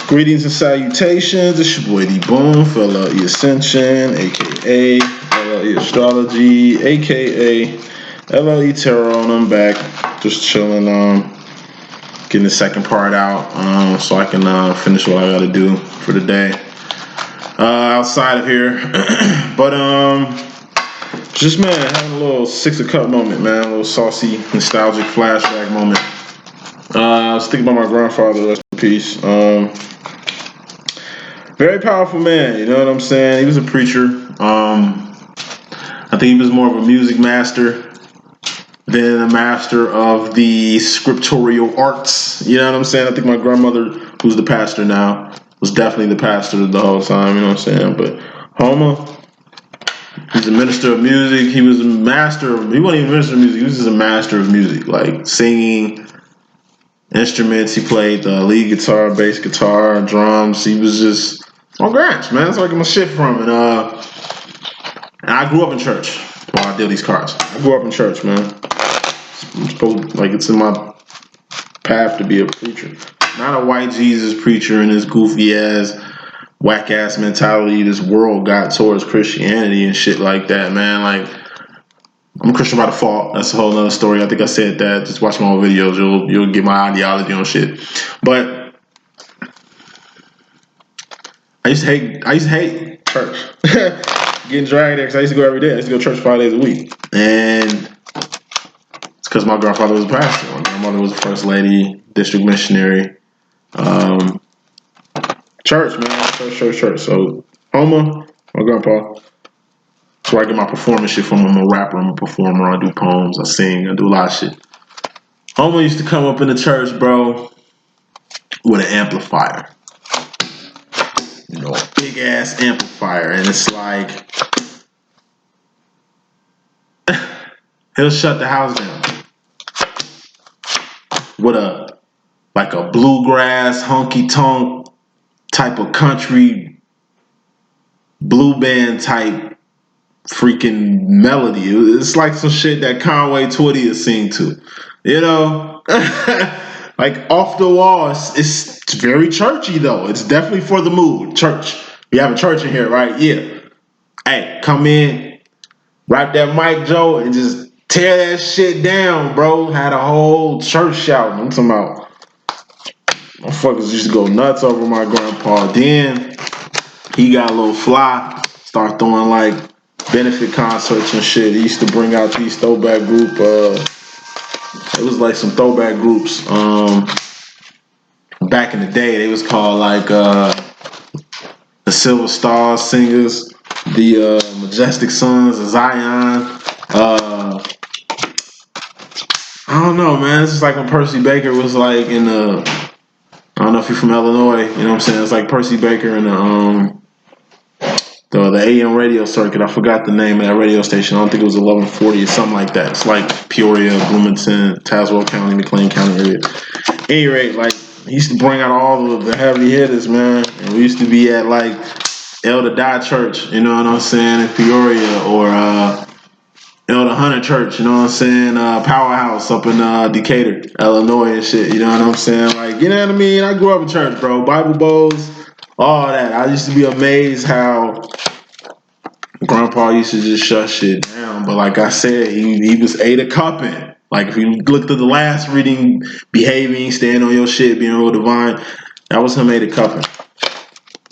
Greetings and salutations. It's your boy D.Boom for LLE.Ascension, aka LLE Astrology, aka LLE Tarot, and I'm back just chilling, getting the second part out, so I can finish what I gotta do for the day outside of here. But just having a little 6 of Cup moment, man, a little saucy, nostalgic flashback moment. I was thinking about my grandfather, rest in peace. Very powerful man, you know what I'm saying? He was a preacher. I think he was more of a music master than a master of the scriptorial arts. You know what I'm saying? I think my grandmother, who's the pastor now, was definitely the pastor the whole time, you know what I'm saying? But Homer, he's a minister of music. He was a master of, he wasn't even a minister of music, he was just a master of music, like singing, instruments. He played the lead guitar, bass guitar, drums. He was just on Granch, man. That's where I get my shit from. And I grew up in church while I did these cards. I grew up in church, man. It's in my path to be a preacher. Not a white Jesus preacher and this goofy ass, whack ass mentality this world got towards Christianity and shit like that, man. Like, I'm a Christian by default. That's a whole nother story. I think I said that. Just watch my old videos. You'll get my ideology on shit. But I used to hate church. Getting dragged there because I used to go every day. I used to go to church 5 days a week. And it's because my grandfather was a pastor. My grandmother was the first lady, district missionary. Church, man. Church. So Homer, my grandpa. That's where I get my performance shit from. I'm a rapper, I'm a performer, I do poems, I sing, I do a lot of shit. Homer used to come up in the church, bro, with an amplifier. You know, a big ass amplifier. And it's like, he'll shut the house down with a bluegrass, honky tonk type of country, blue band type freaking melody. It's like some shit that Conway Twitty is sing to, you know. Like off the wall. It's very churchy though. It's definitely for the mood. Church. We have a church in here, right? Yeah. Hey, come in, wrap that mic, Joe, and just tear that shit down, bro. Had a whole church shouting. I'm talking about motherfuckers used to go nuts over my grandpa. Then he got a little fly, start throwing like benefit concerts and shit. He used to bring out these throwback group. It was like some throwback groups. Back in the day, they was called like the Silver Star Singers, the Majestic Sons of Zion. I don't know, man. It's just like when Percy Baker was like in the. I don't know if you're from Illinois. You know what I'm saying? It's like Percy Baker in the AM radio circuit. I forgot the name of that radio station. I don't think it was 1140 or something like that. It's like Peoria, Bloomington, Tazewell County, McLean County area. At any rate, like he used to bring out all of the heavy hitters, man. And we used to be at like Elder Die Church, you know what I'm saying, in Peoria, or Elder Hunter Church, you know what I'm saying, Powerhouse up in Decatur, Illinois and shit, you know what I'm saying? Like, you know what I mean? I grew up in church, bro. Bible bowls, all that. I used to be amazed how Grandpa used to just shut shit down. But like I said, he was A to cupping. Like if you looked at the last reading, behaving, staying on your shit, being real divine, that was him A to cupping.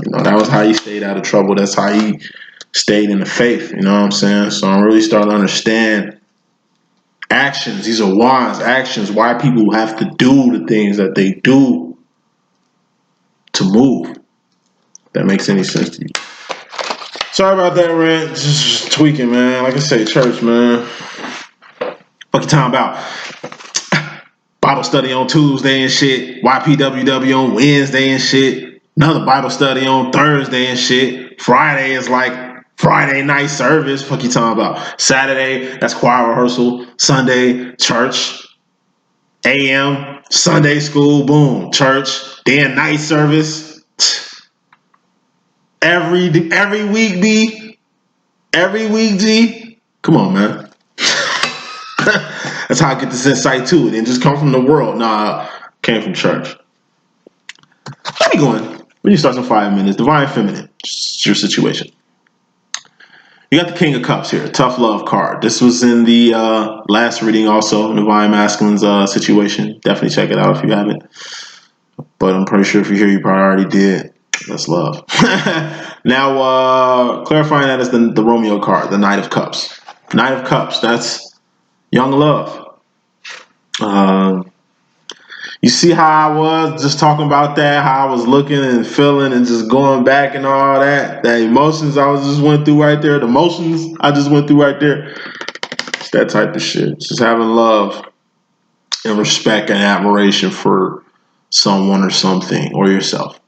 You know, that was how he stayed out of trouble. That's how he stayed in the faith. You know what I'm saying? So I'm really starting to understand actions. These are wise actions. Why people have to do the things that they do to move. If that makes any sense to you. Sorry about that rant. Just tweaking, man. Like I say, church, man. Fuck you talking about? Bible study on Tuesday and shit. YPWW on Wednesday and shit. Another Bible study on Thursday and shit. Friday is like Friday night service. Fuck you talking about? Saturday, that's choir rehearsal. Sunday, church. AM, Sunday school, boom, church. Then night service. Every week, B. Every week, G. Come on, man. That's how I get this insight too. It didn't just come from the world. Nah, came from church. Let me go in. When you start in 5 minutes, divine feminine. It's your situation. You got the King of Cups here, tough love card. This was in the last reading also, Divine Masculine's situation. Definitely check it out if you haven't. But I'm pretty sure if you're here, you probably already did. That's love. Now, clarifying that is the Romeo card, the Knight of Cups. Knight of Cups, that's young love. You see how I was just talking about that, how I was looking and feeling and just going back and all that, that emotions I was just went through right there, the emotions I just went through right there. It's that type of shit. Just having love and respect and admiration for someone or something or yourself.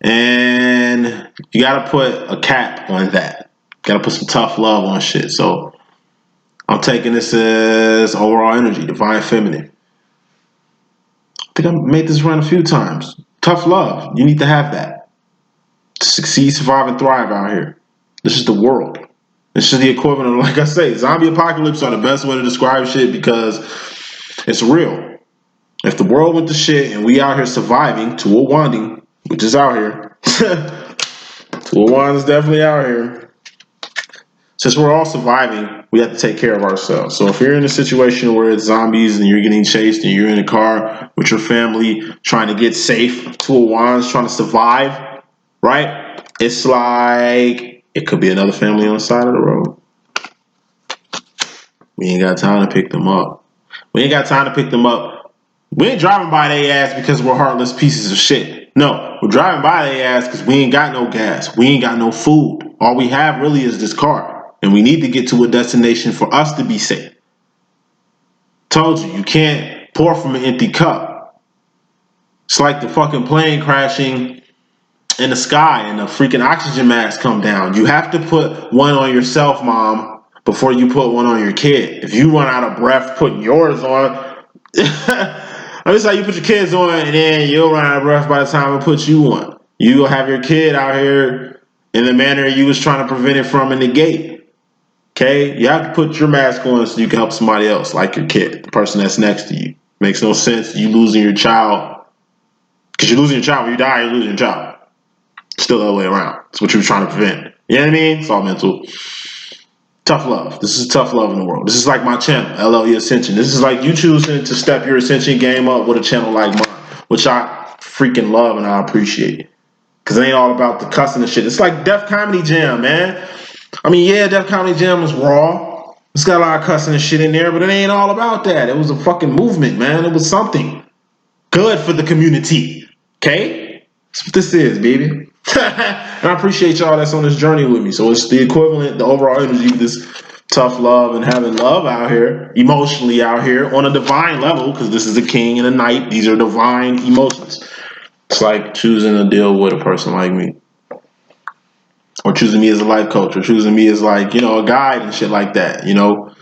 And you got to put a cap on that. Got to put some tough love on shit. So I'm taking this as overall energy, divine feminine. I think I made this run a few times. Tough love. You need to have that. To succeed, survive, and thrive out here. This is the world. This is the equivalent of, like I say, zombie apocalypse are the best way to describe shit because it's real. If the world went to shit and we out here surviving, Tuawanding, which is out here. Tuawan is definitely out here. Since we're all surviving, we have to take care of ourselves. So if you're in a situation where it's zombies and you're getting chased and you're in a car with your family trying to get safe, Tuawan's trying to survive, right? It's like it could be another family on the side of the road. We ain't got time to pick them up. We ain't got time to pick them up. We ain't driving by their ass because we're heartless pieces of shit. No, we're driving by their ass because we ain't got no gas. We ain't got no food. All we have really is this car. And we need to get to a destination for us to be safe. Told you, you can't pour from an empty cup. It's like the fucking plane crashing in the sky and the freaking oxygen mask come down. You have to put one on yourself, mom, before you put one on your kid. If you run out of breath putting yours on, I mean, it's like you put your kids on and then you'll run out of breath by the time I put you on. You'll have your kid out here in the manner you was trying to prevent it from in the gate. Okay, you have to put your mask on so you can help somebody else, like your kid, the person that's next to you. Makes no sense you losing your child, because you're losing your child. When you die, you're losing your child. Still the other way around. It's what you were trying to prevent. You know what I mean? It's all mental. Tough love. This is tough love in the world. This is like my channel, LLE.Ascension. This is like you choosing to step your ascension game up with a channel like mine, which I freaking love and I appreciate. Because it ain't all about the cussing and shit. It's like Def Comedy Jam, man. I mean, yeah, Def Comedy Jam is raw. It's got a lot of cussing and shit in there, but it ain't all about that. It was a fucking movement, man. It was something good for the community. Okay? That's what this is, baby. And I appreciate y'all that's on this journey with me. So it's the equivalent, the overall energy of this tough love and having love out here, emotionally out here, on a divine level, because this is a king and a knight. These are divine emotions. It's like choosing to deal with a person like me. Or choosing me as a life coach, or choosing me as like, you know, a guide and shit like that. You know,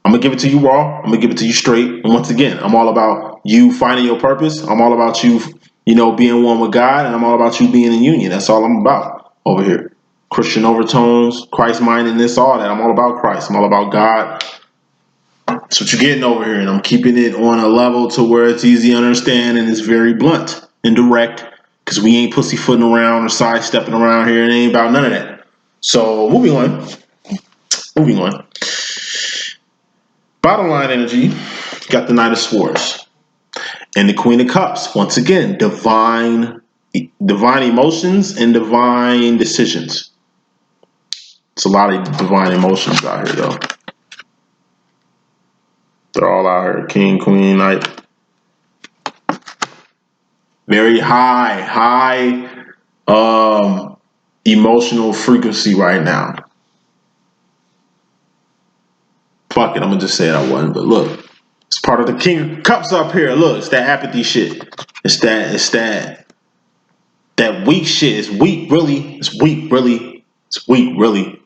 I'm gonna give it to you raw. I'm gonna give it to you straight. And once again, I'm all about you finding your purpose. I'm all about you, you know, being one with God, and I'm all about you being in union. That's all I'm about over here. Christian overtones, Christ mindedness, all that. I'm all about Christ. I'm all about God. That's what you're getting over here, and I'm keeping it on a level to where it's easy to understand and it's very blunt and direct. Because we ain't pussyfooting around or sidestepping around here. It ain't about none of that. So, moving on. Moving on. Bottom line energy, got the Knight of Swords. And the Queen of Cups. Once again, divine emotions and divine decisions. It's a lot of divine emotions out here, though. They're all out here. King, Queen, Knight. Very high emotional frequency right now. Fuck it, I'm gonna just say it. I wasn't, but look, it's part of the King of Cups up here. Look, it's that apathy shit. It's that weak shit. It's weak, really. It's weak, really. It's weak, really.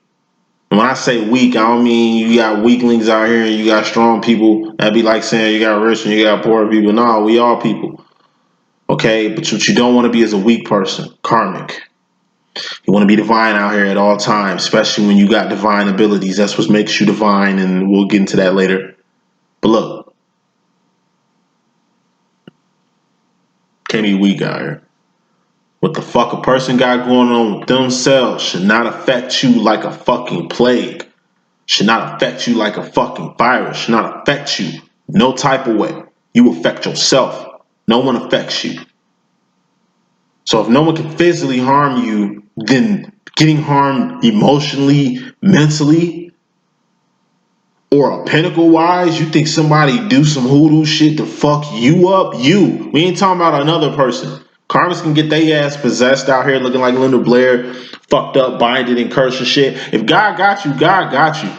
And when I say weak, I don't mean you got weaklings out here and you got strong people. That'd be like saying you got rich and you got poor people. No, we all people. Okay, but what you don't want to be is a weak person, karmic. You want to be divine out here at all times, especially when you got divine abilities. That's what makes you divine, and we'll get into that later. But look, can't be weak out here. What the fuck a person got going on with themselves should not affect you like a fucking plague. Should not affect you like a fucking virus. Should not affect you no type of way. You affect yourself. No one affects you. So if no one can physically harm you, then getting harmed emotionally, mentally, or a pinnacle wise, you think somebody do some hoodoo shit to fuck you up? You. We ain't talking about another person. Karmas can get their ass possessed out here looking like Linda Blair, fucked up, binded and cursed and shit. If God got you, God got you.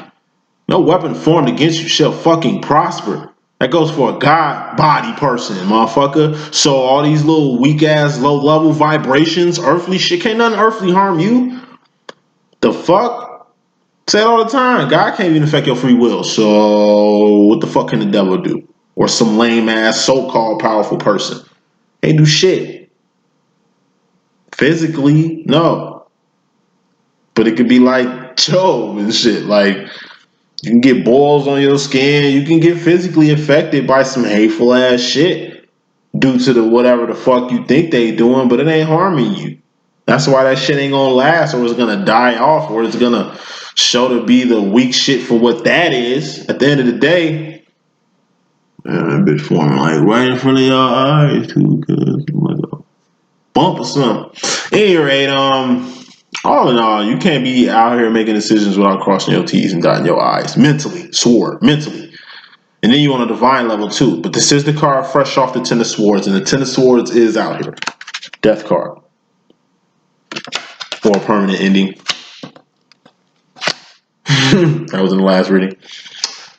No weapon formed against you shall fucking prosper. That goes for a God body person, motherfucker. So all these little weak ass, low level vibrations, earthly shit, can't nothing earthly harm you. The fuck? Say it all the time. God can't even affect your free will. So what the fuck can the devil do? Or some lame ass so-called powerful person? They do shit. Physically, no. But it could be like Job and shit. Like, you can get boils on your skin. You can get physically affected by some hateful ass shit due to the whatever the fuck you think they doing, but it ain't harming you. That's why that shit ain't gonna last, or it's gonna die off, or it's gonna show to be the weak shit for what that is. At the end of the day, man, that bitch forming like right in front of your eyes too, cause like a bump or something. At any rate, all in all, you can't be out here making decisions without crossing your T's and dotting your I's. Mentally, sword, mentally. And then you on a divine level too. But this is the card fresh off the Ten of Swords, and the Ten of Swords is out here. Death card. For a permanent ending. That was in the last reading.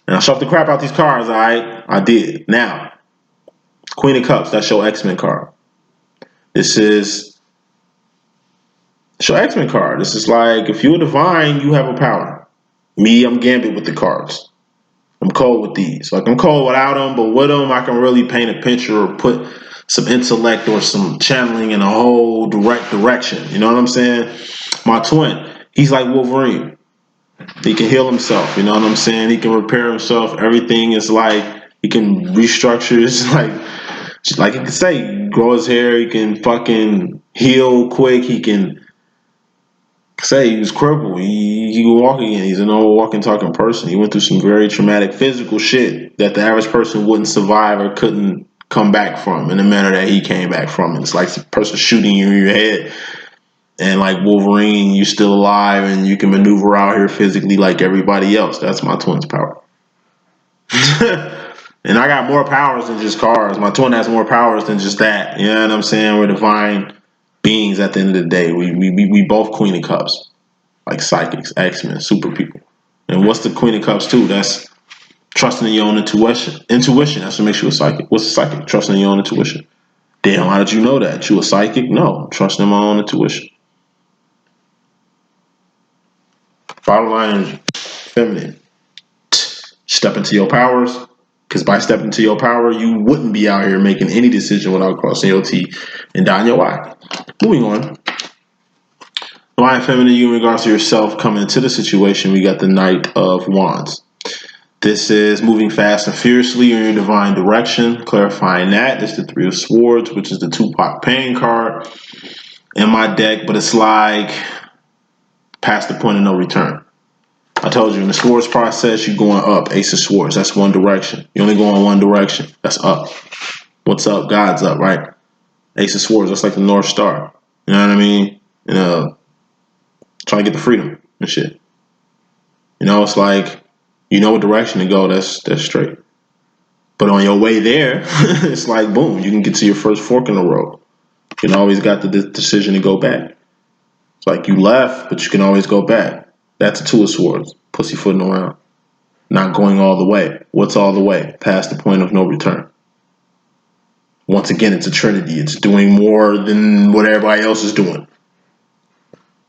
And I shoved the crap out these cards, alright? I did. Now, Queen of Cups, that's your X-Men card. This is your X-Men card. This is like, if you're divine, you have a power. Me, I'm Gambit with the cards. I'm cold with these. Like, I'm cold without them, but with them, I can really paint a picture or put some intellect or some channeling in a whole direct direction. You know what I'm saying? My twin, he's like Wolverine. He can heal himself. You know what I'm saying? He can repair himself. Everything is like, he can restructure. It's like he can say, grow his hair. He can fucking heal quick. He can say he was crippled. He can walk again. He's an old walking, talking person. He went through some very traumatic physical shit that the average person wouldn't survive or couldn't come back from in the manner that he came back from. It's like a person shooting you in your head. And like Wolverine, you're still alive and you can maneuver out here physically like everybody else. That's my twin's power. And I got more powers than just cards. My twin has more powers than just that. You know what I'm saying? We're divine beings at the end of the day. We both Queen of Cups. Like psychics, X-Men, super people. And what's the Queen of Cups too? That's trusting in your own intuition. Intuition, that's what makes you a psychic. What's a psychic? Trusting in your own intuition. Damn, how did you know that? You a psychic? No, trusting in my own intuition. Bottom line is feminine. Step into your powers, because by stepping into your power, you wouldn't be out here making any decision without crossing your T and dotting your I. Moving on. Divine feminine, you in regards to yourself coming into the situation, we got the Knight of Wands. This is moving fast and fiercely in your divine direction. Clarifying that, this is the Three of Swords, which is the Tupac Pain card in my deck, but it's like past the point of no return. I told you, in the swords process, you're going up. Ace of Swords, that's one direction. You only go in one direction. That's up. What's up? God's up, right? Ace of Swords, that's like the North Star. You know what I mean? You know, trying to get the freedom and shit. You know, it's like, you know what direction to go, that's straight. But on your way there, it's like, boom, you can get to your first fork in the road. You can always got the decision to go back. It's like you left, but you can always go back. That's a Two of Swords, pussyfooting around. Not going all the way. What's all the way? Past the point of no return. Once again, it's a trinity. It's doing more than what everybody else is doing.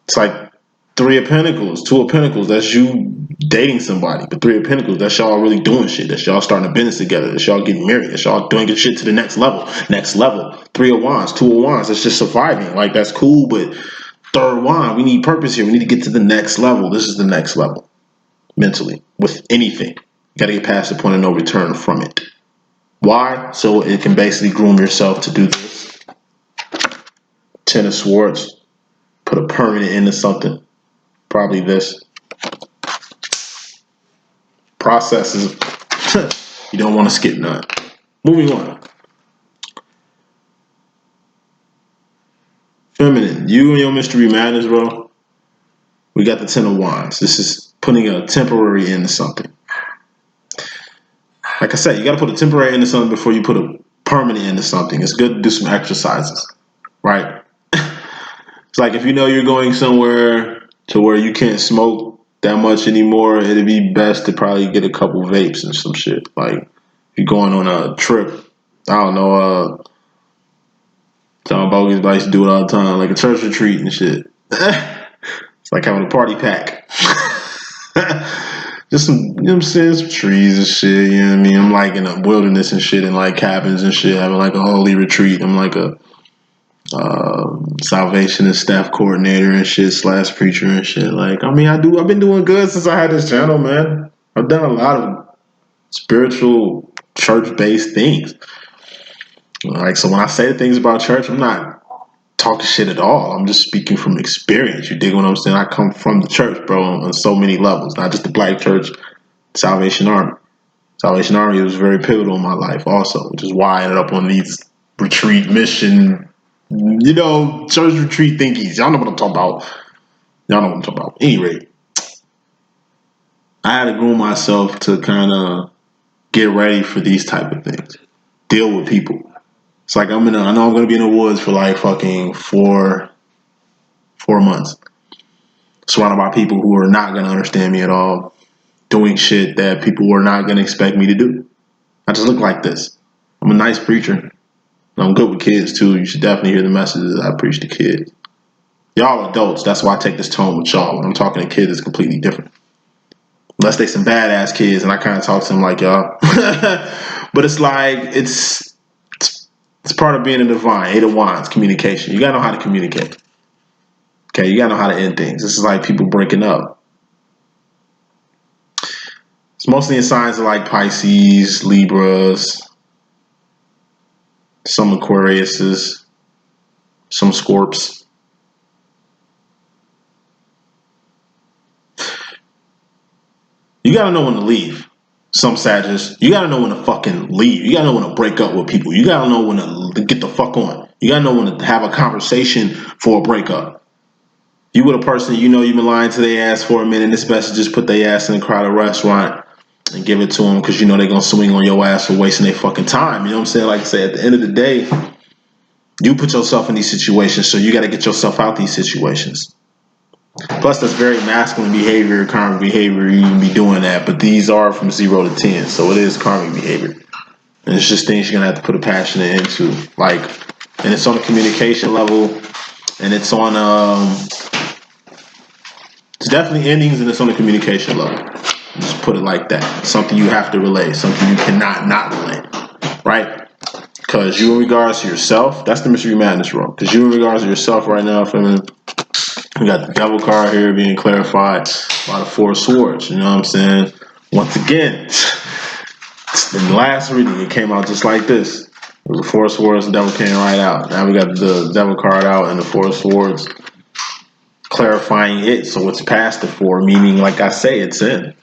It's like Three of Pentacles, Two of Pentacles, that's you dating somebody. But Three of Pentacles, that's y'all really doing shit. That's y'all starting a business together. That's y'all getting married. That's y'all doing good shit to the next level. Next level. Three of Wands, Two of Wands, that's just surviving. Like, that's cool, but third wand, we need purpose here. We need to get to the next level. This is the next level. Mentally. With anything. You got to get past the point of no return from it. Why? So it can basically groom yourself to do this. 10 of Swords. Put a permanent into something. Probably this. Processes. You don't want to skip none. Moving on. Feminine. You and your mystery madness, bro. We got the 10 of Wands. This is putting a temporary into something. Like I said, you got to put a temporary into something before you put a permanent into something. It's good to do some exercises, right? It's like if you know you're going somewhere to where you can't smoke that much anymore, it'd be best to probably get a couple vapes and some shit. Like if you're going on a trip, I don't know, John Bogus likes to do it all the time, like a church retreat and shit. It's like having a party pack. Just some, you know what I'm saying, some trees and shit, you know what I mean? I'm like in a wilderness and shit, and like cabins and shit, having like a holy retreat. I'm like a salvation and staff coordinator and shit / preacher and shit. Like, I mean, I've been doing good since I had this channel, man. I've done a lot of spiritual church-based things. Like, so when I say things about church, I'm not talking shit at all. I'm just speaking from experience. You dig what I'm saying? I come from the church, bro, on so many levels. Not just the black church, Salvation Army. Salvation Army was very pivotal in my life also, which is why I ended up on these retreat mission, church retreat thingies. Y'all know what I'm talking about. At any rate, I had to groom myself to kind of get ready for these type of things. Deal with people. It's like I know I'm going to be in the woods for like fucking 4 months. Surrounded by people who are not going to understand me at all. Doing shit that people were not going to expect me to do. I just look like this. I'm a nice preacher. I'm good with kids too. You should definitely hear the messages I preach to kids. Y'all adults, that's why I take this tone with y'all. When I'm talking to kids, it's completely different. Unless they some badass kids, and I kind of talk to them like y'all. But it's like, it's part of being a divine. 8 of Wands, communication. You gotta know how to communicate. Okay, you gotta know how to end things. This is like people breaking up. It's mostly in signs of like Pisces, Libras, some Aquariuses, some Scorps. You gotta know when to leave. Some Sagittarius, you gotta know when to fucking leave. You gotta know when to break up with people. You gotta know when to get the fuck on. You gotta know when to have a conversation for a breakup. You with a person you've been lying to their ass for a minute, it's best to just put their ass in a crowded restaurant and give it to them because they're gonna swing on your ass for wasting their fucking time. You know what I'm saying? Like I say, at the end of the day, you put yourself in these situations, so you gotta get yourself out these situations. Plus, that's very masculine behavior, karmic behavior. You can be doing that, but these are from 0 to 10, so it is karmic behavior. And it's just things you're gonna have to put a passion into, like, and it's on a communication level, and it's on it's definitely endings, and it's on a communication level. Just put it like that. Something you have to relay, something you cannot not relay, right? Because you, in regards to yourself, that's the mystery madness role. Because you, in regards to yourself right now, feminine. We got the devil card here being clarified by the 4 of Swords. You know what I'm saying? Once again, in the last reading, it came out just like this. It was the 4 of Swords, the devil came right out. Now we got the devil card out and the 4 of Swords clarifying it. So it's past the 4, meaning, like I say, it's in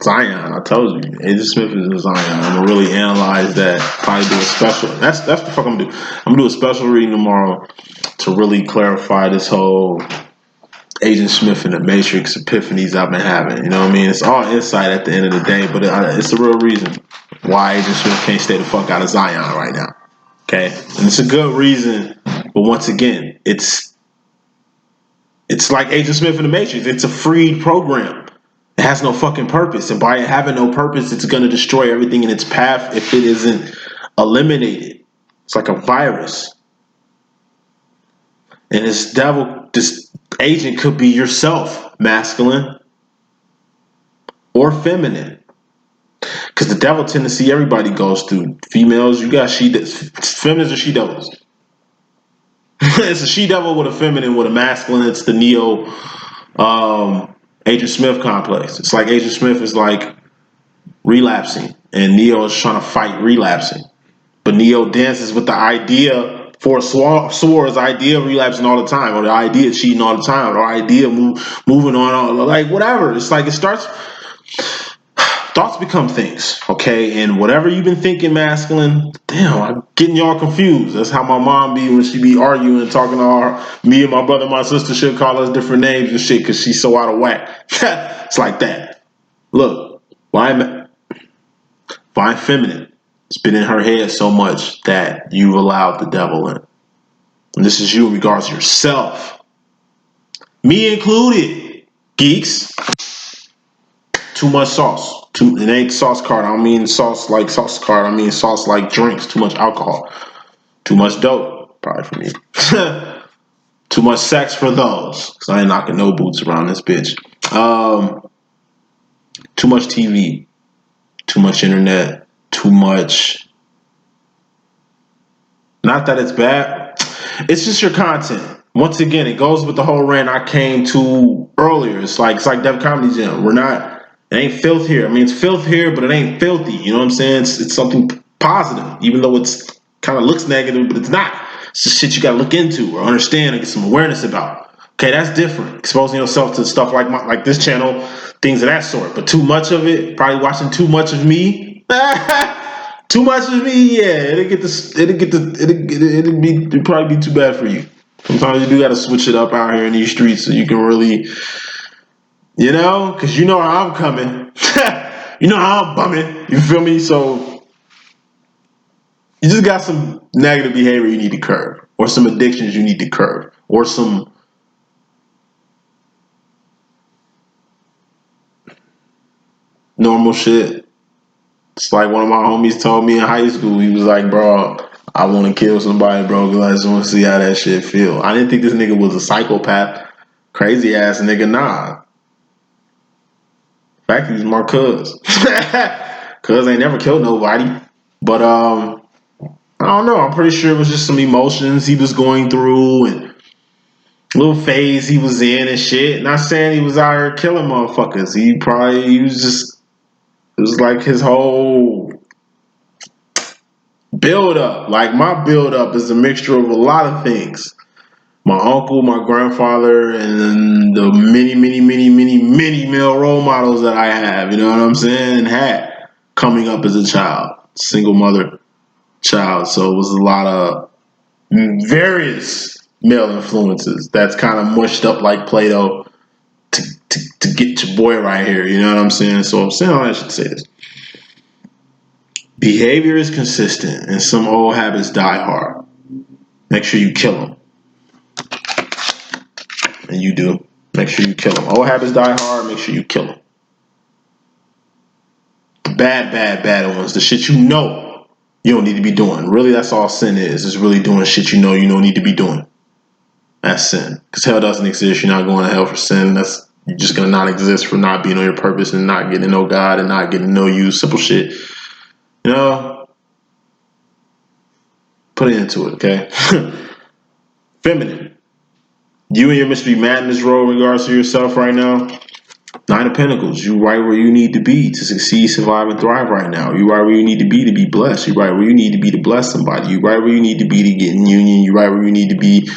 Zion. I told you, Agent Smith is in Zion. I'm going to really analyze that. Probably do a special. That's the fuck I'm going to do. I'm going to do a special reading tomorrow to really clarify this whole Agent Smith and the Matrix epiphanies I've been having. You know what I mean? It's all insight at the end of the day, but it's the real reason why Agent Smith can't stay the fuck out of Zion right now. Okay? And it's a good reason, but once again, it's like Agent Smith and the Matrix. It's a freed program. It has no fucking purpose, and by it having no purpose, it's going to destroy everything in its path if it isn't eliminated. It's like a virus. And this agent could be yourself, masculine or feminine. Because the devil tendency everybody goes through. Females, you got feminines or she devils. It's a she devil with a feminine with a masculine. It's the Neo Agent Smith complex. It's like Agent Smith is like relapsing, and Neo is trying to fight relapsing. But Neo dances with the idea For a swore is the idea of relapsing all the time, or the idea of cheating all the time, or the idea of moving on, like whatever. It's like it starts. Thoughts become things, okay? And whatever you've been thinking, masculine, damn, I'm getting y'all confused. That's how my mom be when she be arguing, talking to me and my brother, my sister, she'll call us different names and shit because she's so out of whack. It's like that. Look, why feminine? It's been in her head so much that you've allowed the devil in. And this is you in regards to yourself. Me included, geeks. Too much sauce. It ain't sauce card. I don't mean sauce like sauce card. I mean sauce like drinks. Too much alcohol. Too much dope. Probably for me. Too much sex for those. Because I ain't knocking no boots around this bitch. Too much TV. Too much internet. Too much. Not that it's bad. It's just your content. Once again, it goes with the whole rant I came to earlier. It's like Def Comedy Jam. We're not. It ain't filth here. I mean, it's filth here, but it ain't filthy. You know what I'm saying? It's something positive, even though it's kind of looks negative, but it's not. It's just shit you got to look into or understand and get some awareness about. Okay, that's different. Exposing yourself to stuff like this channel, things of that sort. But too much of it, probably watching too much of me. Too much of me, yeah. It'd probably be too bad for you. Sometimes you do got to switch it up out here in these streets so you can really. You know, because you know how I'm coming. You know how I'm bumming. You feel me? So you just got some negative behavior you need to curb, or some addictions you need to curb, or some normal shit. It's like one of my homies told me in high school. He was like, bro, I want to kill somebody, bro, because I just want to see how that shit feel. I didn't think this nigga was a psychopath. Crazy ass nigga, nah. In fact, he's my cuz. Cuz ain't never killed nobody. But I don't know. I'm pretty sure it was just some emotions he was going through and little phase he was in and shit. Not saying he was out here killing motherfuckers. He was just, it was like his whole build up. Like my build up is a mixture of a lot of things. My uncle, my grandfather, and then the many male role models that I have. You know what I'm saying? And had coming up as a child, single mother child. So it was a lot of various male influences that's kind of mushed up like Play-Doh to get your boy right here. You know what I'm saying? So I'm saying I should say this. Behavior is consistent and some old habits die hard. Make sure you kill them. And you do. Make sure you kill them. Old habits die hard. Make sure you kill them. The bad ones. The shit you know you don't need to be doing. Really, that's all sin is. It's really doing shit you don't need to be doing. That's sin. Because hell doesn't exist. You're not going to hell for sin. You're just going to not exist for not being on your purpose and not getting to know God and not getting to know you. Simple shit. You know? Put it into it, okay? Feminine. You and your Mystery Madness role in regards to yourself right now. Nine of Pentacles. You right where you need to be to succeed, survive, and thrive right now. You right where you need to be blessed. You right where you need to be to bless somebody. You right where you need to be to get in union. You right where you need to be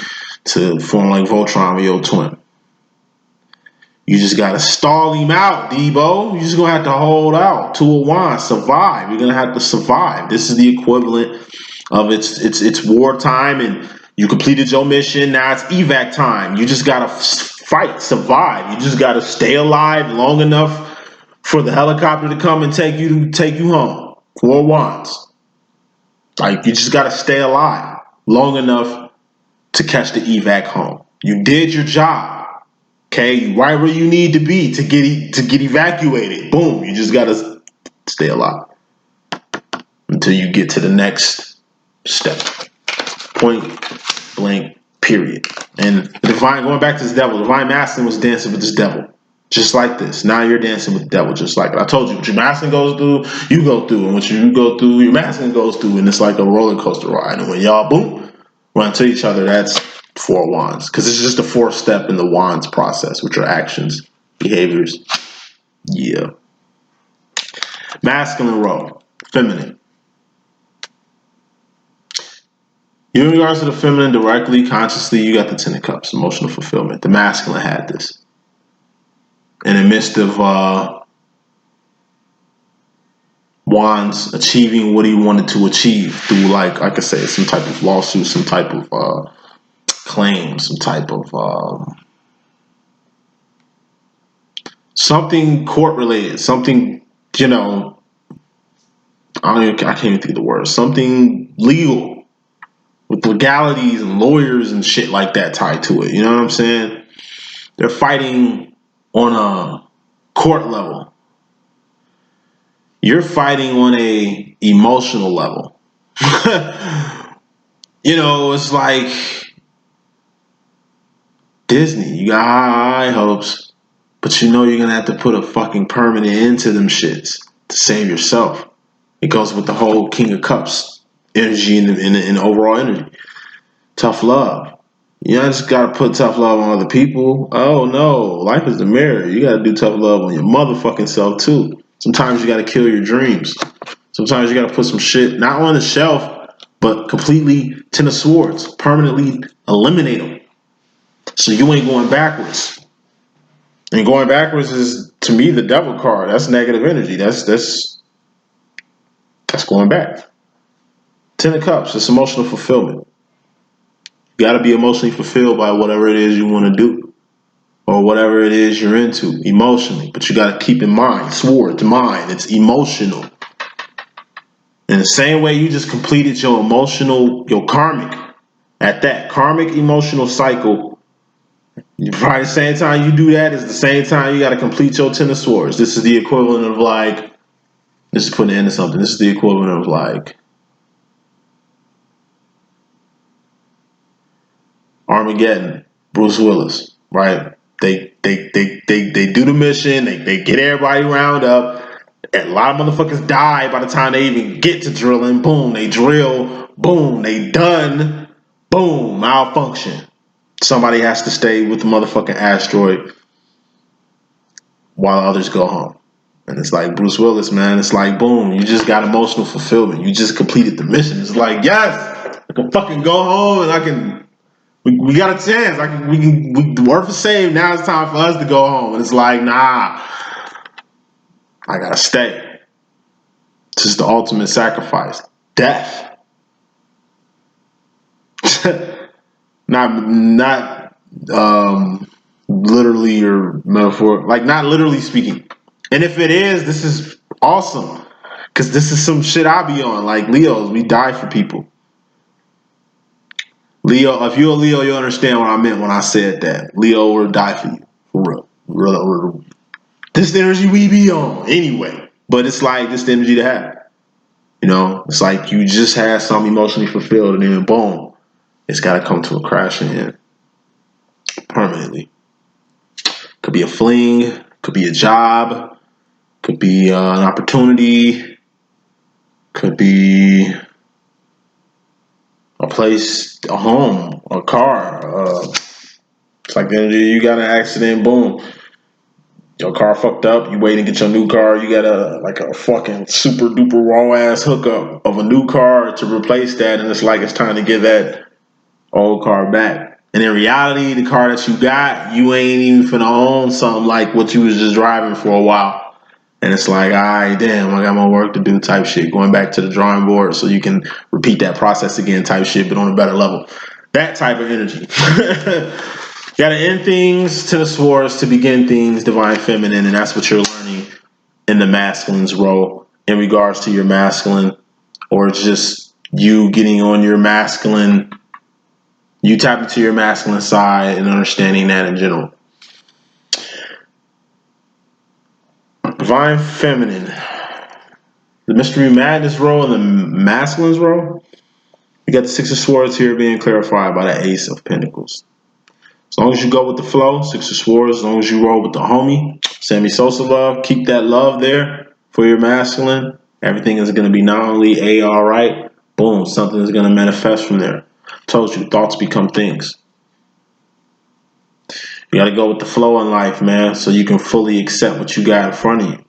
to form like Voltron with your twin. You just gotta stall him out, D.Boom. You just gonna have to hold out. Two of Wands, survive. You're gonna have to survive. This is the equivalent of it's wartime, and you completed your mission. Now it's evac time. You just gotta fight, survive. You just gotta stay alive long enough for the helicopter to come and take you home. Four of Wands. Like you just gotta stay alive long enough to catch the evac home. You did your job. Okay, you right where you need to be to get evacuated. Boom, you just gotta stay alive until you get to the next step. Point blank, period. And the divine, going back to this devil, divine masculine was dancing with this devil. Just like this. Now you're dancing with the devil just like it. I told you what your masculine goes through, you go through. And what you go through, your masculine goes through. And it's like a roller coaster ride. And when y'all boom, run to each other, that's four wands. Because it's just the fourth step in the wands process, which are actions, behaviors. Yeah. Masculine role, feminine. In regards to the feminine directly, consciously, you got the Ten of Cups, emotional fulfillment. The masculine had this. In the midst of Wands achieving what he wanted to achieve through, like I said, some type of lawsuit, some type of claim, some type of something court related, something, you know, I can't even think of the word, something legal with legalities and lawyers and shit like that tied to it. You know what I'm saying? They're fighting on a court level. You're fighting on a emotional level. You know, it's like Disney. You got high hopes, but you know you're gonna have to put a fucking permanent end to them shits to save yourself. It goes with the whole King of Cups energy and the overall energy. Tough love. You just gotta put tough love on other people. Oh no, life is the mirror. You gotta do tough love on your motherfucking self too. Sometimes you gotta kill your dreams. Sometimes you gotta put some shit not on the shelf, but completely Ten of Swords, permanently eliminate them. So you ain't going backwards. And going backwards is, to me, the devil card. That's negative energy. That's going back. Ten of Cups. It's emotional fulfillment. You got to be emotionally fulfilled by whatever it is you want to do, or whatever it is you're into emotionally. But you got to keep in mind, Swords, mind. It's emotional. In the same way you just completed your emotional, your karmic, at that karmic emotional cycle. Probably the same time you do that is the same time you got to complete your Ten of Swords. This is the equivalent of like, this is putting an end to something. This is the equivalent of like Armageddon, Bruce Willis, right? They do the mission. They get everybody round up. A lot of motherfuckers die by the time they even get to drilling. Boom, they drill. Boom, they done. Boom, malfunction. Somebody has to stay with the motherfucking asteroid while others go home. And it's like Bruce Willis, man. It's like, boom, you just got emotional fulfillment. You just completed the mission. It's like, yes, I can fucking go home and I can. We got a chance. We work for save. Now it's time for us to go home. And it's like, nah, I gotta stay. This is the ultimate sacrifice. Death. not literally or metaphor, like not literally speaking. And if it is, this is awesome. Cause this is some shit I be on. Like Leos, we die for people. Leo, if you're a Leo, you understand what I meant when I said that. Leo will die for you. For real. This the energy we be on anyway. But it's like this the energy to have. You know, it's like you just had something emotionally fulfilled and then boom, it's gotta come to a crashing end. Permanently. Could be a fling, could be a job, could be an opportunity, could be a place, a home, a car. It's like the energy, you got an accident, boom. Your car fucked up, you wait to get your new car, you got a fucking super duper raw ass hookup of a new car to replace that, and it's like it's time to give that old car back. And in reality, the car that you got, you ain't even finna own something like what you was just driving for a while. And it's like, all right, damn, I got my work to do type shit. Going back to the drawing board so you can repeat that process again type shit, but on a better level. That type of energy. Gotta end things to the swords to begin things, divine feminine, and that's what you're learning in the masculine's role in regards to your masculine, or just you getting on your masculine. You tap into your masculine side and understanding that in general. Divine feminine. The mystery madness role and the masculine's role. You got the Six of Swords here being clarified by the Ace of Pentacles. As long as you go with the flow, Six of Swords, as long as you roll with the homie, Sammy Sosa love, keep that love there for your masculine. Everything is going to be not only all right, boom, something is going to manifest from there. Told you, thoughts become things. You got to go with the flow in life, man, so you can fully accept what you got in front of you.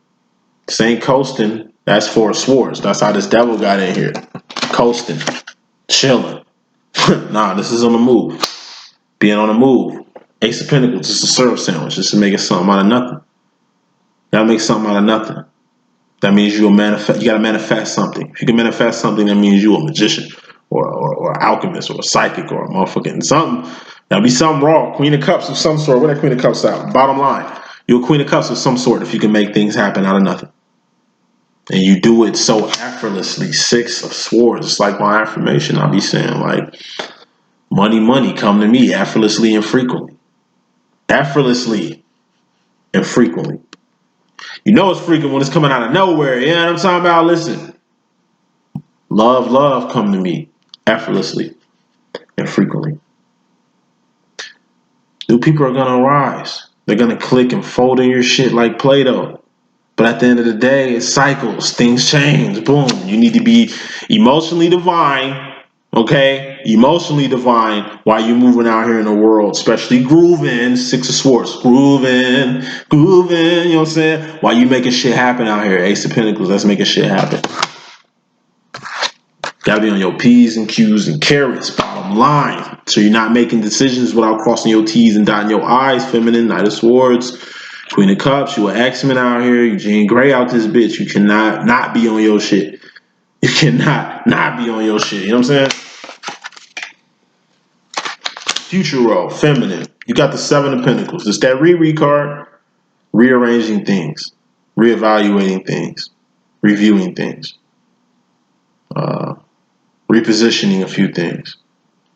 This ain't coasting. That's Four of Swords. That's how this devil got in here. Coasting. Chilling. Nah, this is on the move. Being on the move. Ace of Pentacles, just a syrup sandwich, just to make something out of nothing. Gotta make something out of nothing. That means you gotta manifest something. If you can manifest something, that means you're a magician or an alchemist or a psychic or a motherfucking something. That'll be something raw. Queen of Cups of some sort. What that Queen of Cups out? Bottom line, you're a Queen of Cups of some sort if you can make things happen out of nothing. And you do it so effortlessly. Six of Swords. It's like my affirmation. I'll be saying like, money, come to me effortlessly and frequently. Effortlessly and frequently. You know it's frequent when it's coming out of nowhere. You know what I'm talking about? Listen. Love, come to me effortlessly and frequently. New people are gonna arise. They're gonna click and fold in your shit like Play-Doh. But at the end of the day, it's cycles. Things change. Boom. You need to be emotionally divine. Okay? Emotionally divine while you're moving out here in the world, especially grooving. Six of Swords. Grooving. You know what I'm saying? While you making shit happen out here. Ace of Pentacles. Let's make shit happen. Gotta be on your P's and Q's and carrots, bottom line. So you're not making decisions without crossing your T's and dotting your I's. Feminine, Knight of Swords, Queen of Cups. You an X-Men out here. You Jean Grey out this bitch. You cannot not be on your shit. You cannot not be on your shit. You know what I'm saying? Future role, feminine. You got the Seven of Pentacles. It's that reread card. Rearranging things. Reevaluating things. Reviewing things. Repositioning a few things.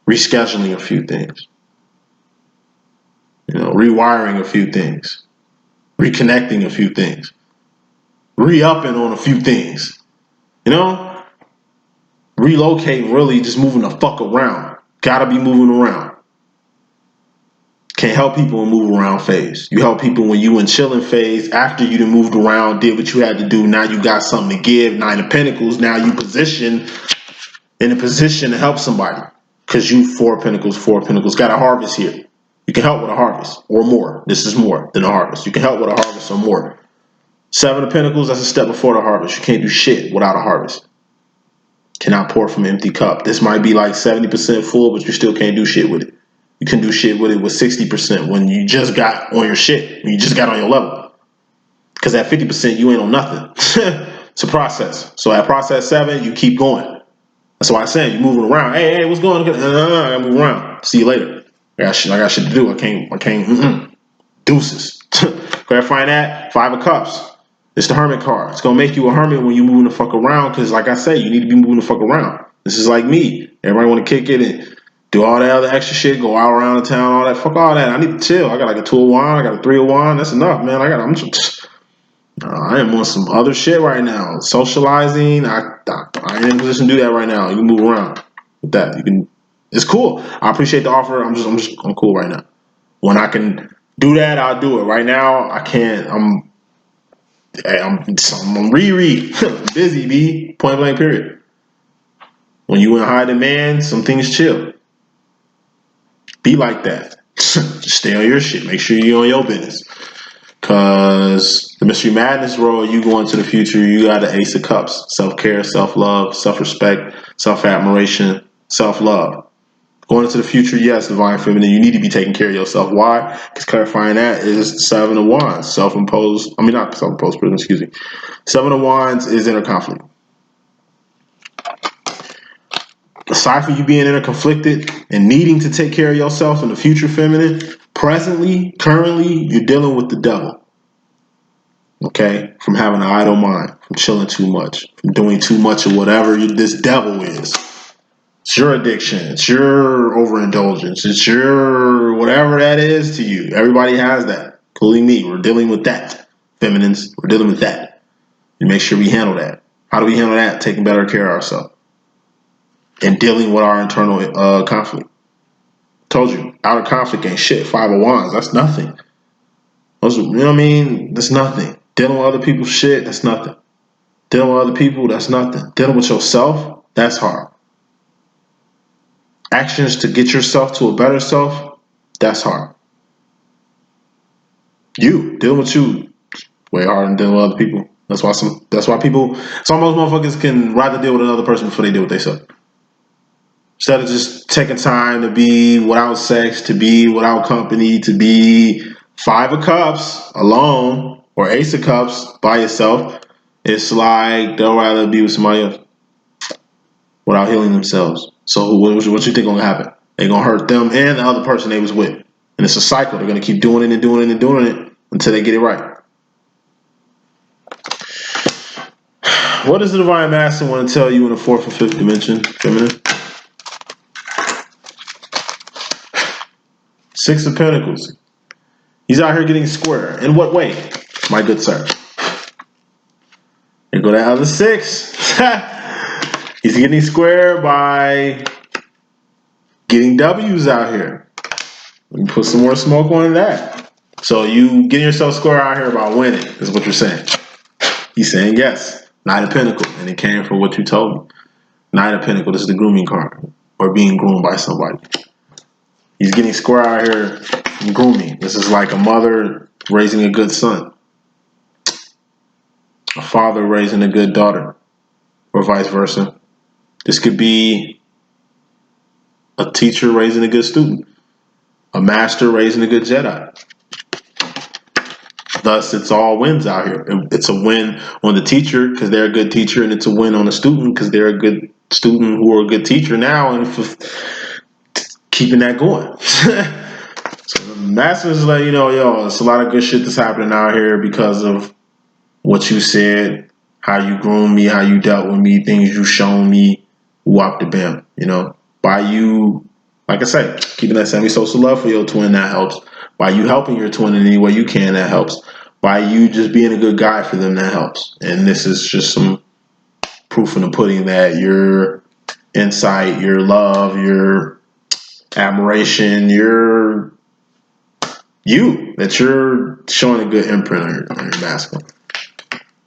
Rescheduling a few things. You know, rewiring a few things. Reconnecting a few things. Re-upping on a few things. You know? Relocating, really just moving the fuck around. Gotta be moving around. Can't help people in move around phase. You help people when you in chilling phase. After you done moved around, did what you had to do. Now you got something to give. Nine of Pentacles. Now you in a position to help somebody. Because you Four of Pentacles. Got a harvest here. You can help with a harvest or more. This is more than a harvest. You can help with a harvest or more. Seven of Pentacles, that's a step before the harvest. You can't do shit without a harvest. Cannot pour from an empty cup. This might be like 70% full, but you still can't do shit with it. You can do shit with it with 60% when you just got on your shit, when you just got on your level. Because at 50%, you ain't on nothing. It's a process. So at process 7, you keep going. That's why I'm saying you're moving around. Hey, what's going on? I gotta move around. See you later. I got shit to do. I can't. Deuces. Clarifying that. Five of Cups. It's the Hermit card. It's gonna make you a hermit when you moving the fuck around. Because like I say, you need to be moving the fuck around. This is like me. Everybody want to kick it and do all that other extra shit. Go out around the town, all that. Fuck all that. I need to chill. I got like a 2 of wine. I got a 3 of wine. That's enough, man. I am on some other shit right now. Socializing. I ain't in a position to do that right now. You can move around with that. You can. It's cool. I appreciate the offer. I'm cool right now. When I can do that, I'll do it. Right now, I can't. I'm reread. Busy, B. Point blank, period. When you in high demand, some things chill. Be like that. Just stay on your shit. Make sure you're on your business. Because the Mystery Madness role, you go into the future, you got the Ace of Cups. Self-care, self-love, self-respect, self-admiration, self-love. Going into the future, yes, Divine Feminine, you need to be taking care of yourself. Why? Because clarifying that is the Seven of Wands. Not self-imposed prison, excuse me. Seven of Wands is inner conflict. Aside from you being interconflicted and needing to take care of yourself in the future, feminine, currently, you're dealing with the devil. Okay? From having an idle mind, from chilling too much, from doing too much of whatever this devil is. It's your addiction. It's your overindulgence. It's your whatever that is to you. Everybody has that, including me. We're dealing with that. Feminines, we're dealing with that. And make sure we handle that. How do we handle that? Taking better care of ourselves. And dealing with our internal conflict. Told you, outer conflict ain't shit. Five of Wands, that's nothing. You know what I mean? That's nothing. Dealing with other people's shit, that's nothing. Dealing with other people, that's nothing. Dealing with yourself, that's hard. Actions to get yourself to a better self, that's hard. Dealing with you, way harder than dealing with other people. That's why some most motherfuckers can rather deal with another person before they deal with themselves. Instead of just taking time to be without sex, to be without company, to be Five of Cups alone or Ace of Cups by yourself, it's like they'll rather be with somebody else without healing themselves. So what you think gonna happen? They're gonna hurt them and the other person they was with. And it's a cycle. They're gonna keep doing it and doing it and doing it until they get it right. What does the Divine Masculine want to tell you in the fourth and fifth dimension, feminine? Six of Pentacles. He's out here getting square. In what way, my good sir? Here go that other six. He's getting square by getting W's out here. We put some more smoke on that. So you getting yourself square out here by winning is what you're saying. He's saying yes. Knight of Pentacles. And it came from what you told me. Knight of Pentacles. This is the grooming card. Or being groomed by somebody. He's getting square out here grooming. This is like a mother raising a good son. A father raising a good daughter. Or vice versa. This could be a teacher raising a good student. A master raising a good Jedi. Thus, it's all wins out here. It's a win on the teacher because they're a good teacher, and it's a win on the student because they're a good student who are a good teacher now, and for keeping that going. So the master is like, yo, it's a lot of good shit that's happening out here because of what you said, how you groomed me, how you dealt with me, things you shown me, whoop the bam, by you, like I say, keeping that semi-social love for your twin, that helps. By you helping your twin in any way you can, that helps. By you just being a good guy for them, that helps. And this is just some proof in the pudding that your insight, your love, your admiration, that you're showing a good imprint on your masculine.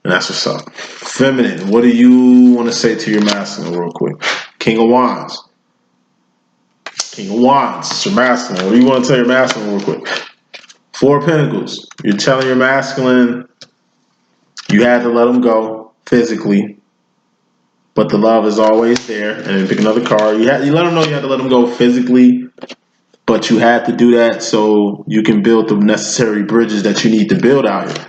And that's what's up. Feminine, what do you want to say to your masculine real quick? King of Wands. King of Wands, it's your masculine. What do you want to tell your masculine real quick? Four of Pentacles. You're telling your masculine you had to let him go physically, but the love is always there. And then pick another card. You let him know you had to let him go physically, but you had to do that so you can build the necessary bridges that you need to build out here.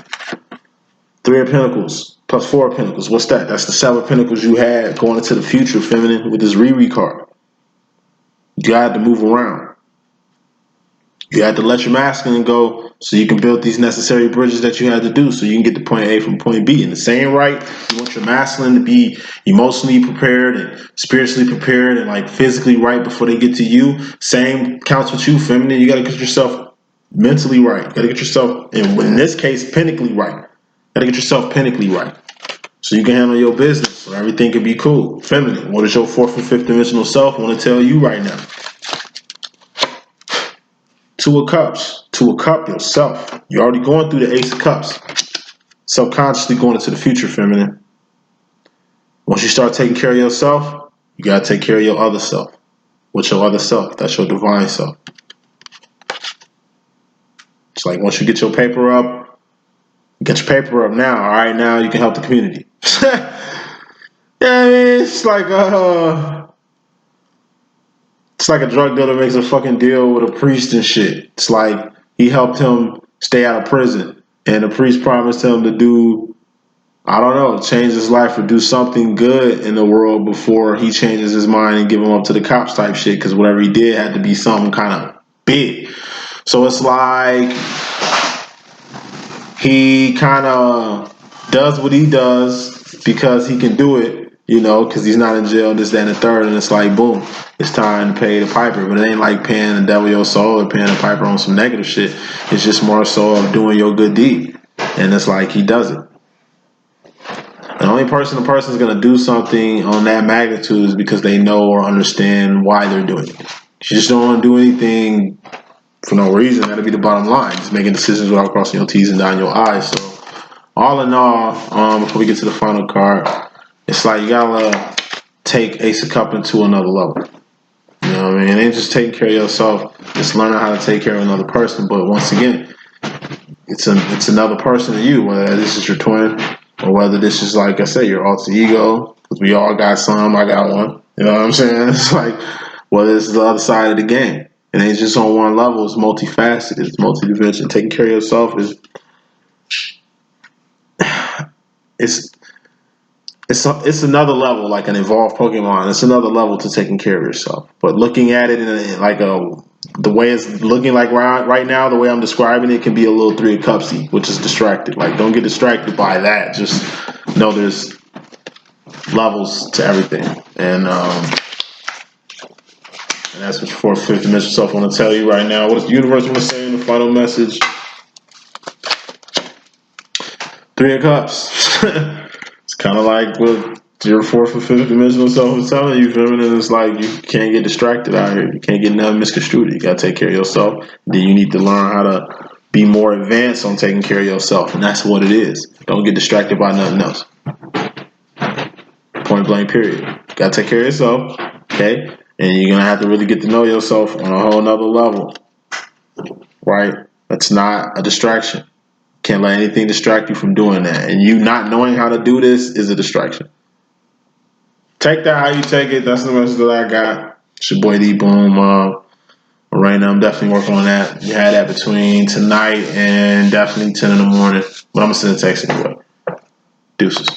Three of Pentacles plus Four of Pentacles. What's that? That's the Seven of Pentacles you had going into the future, feminine, with this Riri card. You had to move around. You had to let your masculine go so you can build these necessary bridges that you had to do so you can get to point A from point B. In the same right, you want your masculine to be emotionally prepared and spiritually prepared and like physically right before they get to you. Same counts with you, feminine. You got to get yourself mentally right. You got to get yourself, and in this case, pentically right. You got to get yourself pentically right so you can handle your business so everything can be cool. Feminine, what does your fourth and fifth dimensional self want to tell you right now? Two of Cups. Two of Cups yourself. You're already going through the Ace of Cups. Subconsciously going into the future, feminine. Once you start taking care of yourself, you got to take care of your other self. What's your other self? That's your divine self. It's like once you get your paper up, get your paper up now. All right, now you can help the community. Yeah, I mean, it's like a drug dealer makes a fucking deal with a priest and shit. It's like he helped him stay out of prison, and the priest promised him to do, I don't know, change his life or do something good in the world before he changes his mind and give him up to the cops type shit, because whatever he did had to be something kind of big. So it's like he kind of does what he does because he can do it, because he's not in jail, this, that, and the third, and it's like, boom, it's time to pay the piper. But it ain't like paying the devil your soul or paying the piper on some negative shit. It's just more so of doing your good deed. And it's like he does it. The only person a person's going to do something on that magnitude is because they know or understand why they're doing it. You just don't want to do anything for no reason. That'll be the bottom line. Just making decisions without crossing your T's and dotting your I's. So all in all, before we get to the final card, it's like you gotta take Ace of Cups into another level. You know what I mean? It ain't just taking care of yourself. It's learning how to take care of another person. But once again, it's another person to you, whether this is your twin or whether this is, like I say, your alter ego. Because we all got some. I got one. You know what I'm saying? It's like Well, this is the other side of the game. It ain't just on one level. It's multifaceted. It's multidimensional. Taking care of yourself is it's another level, like an evolved Pokemon. It's another level to taking care of yourself. But looking at it in like the way it's looking like right now, the way I'm describing it can be a little Three of Cupsy, which is distracted. Like, don't get distracted by that. Just know there's levels to everything, and that's what your fourth, fifth dimensional self want to tell you right now. What does the universe want to say in the final message? Three of Cups. It's kind of like what your fourth or fifth dimensional self is telling you, feminine. It's like you can't get distracted out here. You can't get nothing misconstrued. You got to take care of yourself. Then you need to learn how to be more advanced on taking care of yourself, and that's what it is. Don't get distracted by nothing else. Point blank, period. You got to take care of yourself, okay? And you're going to have to really get to know yourself on a whole nother level, right? That's not a distraction. Can't let anything distract you from doing that. And you not knowing how to do this is a distraction. Take that how you take it. That's the message that I got. It's your boy D.Boom. Right now, I'm definitely working on that. You had that between tonight and definitely 10 in the morning. But I'm going to send a text anyway. Deuces.